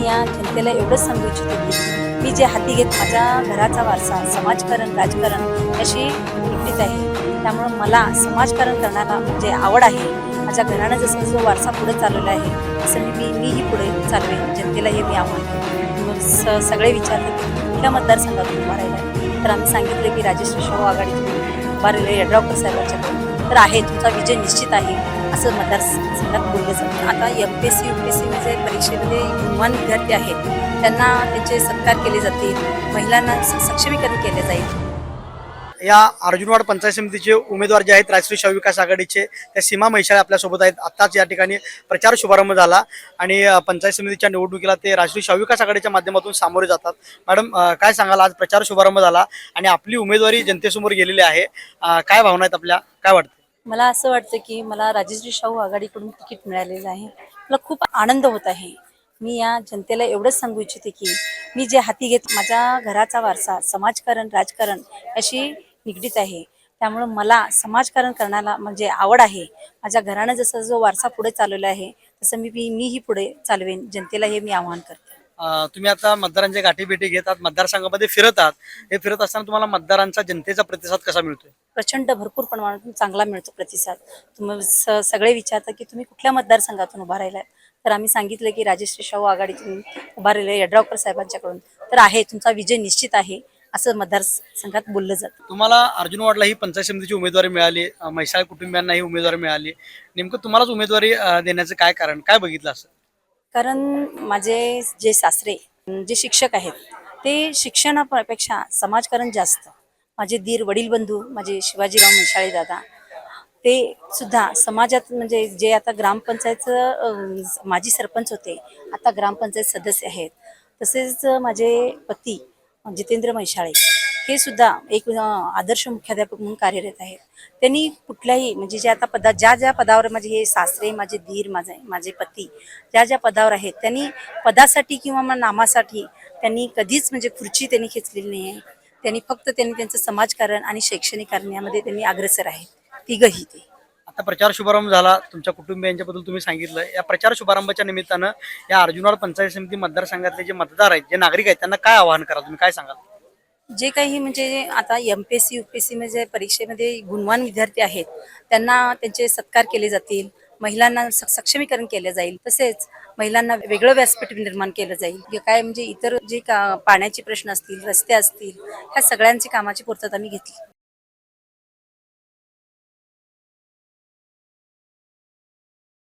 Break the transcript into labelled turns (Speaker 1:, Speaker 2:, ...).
Speaker 1: या जनतेला एवढंच सांगू इच्छिते की मी जे हाती घेत माझ्या घराचा वारसा समाजकारण राजकारण याशी निगडीत आहे. त्यामुळं मला समाजकारण करण्याला म्हणजे आवड आहे. माझ्या घरानं जसं जो वारसा पुढे चालवला आहे तसं मीही पुढे चालवेन. जनतेला हे मी आव्हान करते. मग सगळे विचारले की कुठल्या मतदारसंघातून उभा राहिला आहे, तर आम्ही सांगितलं की राजश्री शाहू आघाडीतून उभा राहिले यड्रावकर साहेबांच्याकडून. तर आहे तुमचा विजय निश्चित आहे असं मतदारसंघात बोललं जातं. आता MPSC UPSC म्हणजे परीक्षेमध्ये गुणवान विद्यार्थी आहेत, त्यांना त्यांचे सत्कार केले जातील, महिलांना सक्षमीकरण केले जाईल.
Speaker 2: या अर्जुनवाड पंचायत समितीचे उमेदवार जे आहेत राजश्री शाहू विकास आघाडीचे त्या सीमा म्हैसाळ आपल्यासोबत आहेत. आत्ताच या ठिकाणी प्रचार शुभारंभ झाला आणि पंचायत समितीच्या निवडणुकीला ते राजश्री शाहू विकास आघाडीच्या माध्यमातून सामोरे जातात. मॅडम, काय सांगाल, आज प्रचार शुभारंभ झाला आणि आपली उमेदवारी जनतेसमोर गेलेली आहे, काय भावना आहेत आपल्या, काय वाटतं?
Speaker 1: मला असं वाटतं की मला राजश्री शाहू आघाडीकडून तिकीट मिळालेलं आहे. मला खूप आनंद होत आहे. मी या जनतेला एवढंच सांगू इच्छिते की मी जे हाती घेत माझ्या घराचा वारसा समाजकारण राजकारण याशी निगडीत आहे. त्यामुळं मला समाजकारण करण्याला म्हणजे आवड आहे. माझ्या घरानं जसं जो वारसा पुढे चालवला आहे तसं मीही पुढे चालवेन. जनतेला हे मी आव्हान करते.
Speaker 2: तुम्ही आता मतदारांच्या गाठीभेटी घेतात, मतदारसंघामध्ये फिरतात, हे फिरत असताना तुम्हाला मतदारांचा जनतेचा प्रतिसाद कसा मिळतोय?
Speaker 1: प्रचंड भरपूर प्रमाणात चांगला मिळतो प्रतिसाद. तुम्ही सगळे विचारता की तुम्ही कुठल्या मतदारसंघातून उभा राहिलात, तर आम्ही सांगितलं की राजश्री शाहू आघाडीतून उभा राहिले यड्रावकर साहेबांच्याकडून. तर आहे तुमचा विजय निश्चित आहे असं मतदारसंघात बोललं जातं.
Speaker 2: तुम्हाला अर्जुनवाडला ही पंचायत समितीची उमेदवारी मिळाली, म्हैसाळ कुटुंबियांना ही उमेदवारी मिळाली, नेमकं तुम्हालाच उमेदवारी देण्याचं काय कारण, काय बघितलं असं?
Speaker 1: कारण माझे जे सासरे जे शिक्षक आहेत ते शिक्षणापेक्षा समाजकारण जास्त. माझे दीर वडील बंधू माझे शिवाजीराव म्हैसाळे दादा ते सुद्धा समाजात म्हणजे जे आता ग्रामपंचायतचं माजी सरपंच होते, आता ग्रामपंचायत सदस्य आहेत. तसेच माझे पती जितेंद्र म्हैसाळे हे सुद्धा एक आदर्श मुख्याध्यापक म्हणून कार्यरत आहेत. त्यांनी कुठल्याही म्हणजे जे आता ज्या पदावर माझे हे सासरे माझे दीर माझे पती ज्या पदावर आहेत त्यांनी पदासाठी किंवा मग नामासाठी त्यांनी कधीच म्हणजे खुर्ची त्यांनी खेचलेली नाही आहे. त्यांनी त्यांचं समाजकारण आणि शैक्षणिक करण्यामध्ये त्यांनी अग्रेसर आहेत तिघही ते.
Speaker 2: आता प्रचार शुभारंभ झाला, तुमच्या कुटुंबियांच्याबद्दल तुम्ही सांगितलं. या प्रचार शुभारंभाच्या निमित्तानं या अर्जुनवाड पंचायत समिती मतदारसंघातले जे मतदार आहेत, जे नागरिक आहेत, त्यांना काय आवाहन करा, तुम्ही काय सांगाल?
Speaker 1: जे काही म्हणजे आता MPSC UPSC म्हणजे परीक्षेमध्ये गुणवान विद्यार्थी आहेत, त्यांना त्यांचे सत्कार केले जातील, महिलांना सक्षमीकरण केले जाईल, तसेच महिलांना वेगळं व्यासपीठ निर्माण केलं जाईल. काय म्हणजे इतर जे पाण्याचे प्रश्न असतील, रस्ते असतील, ह्या सगळ्यांची कामाची पूर्तता मी घेतली.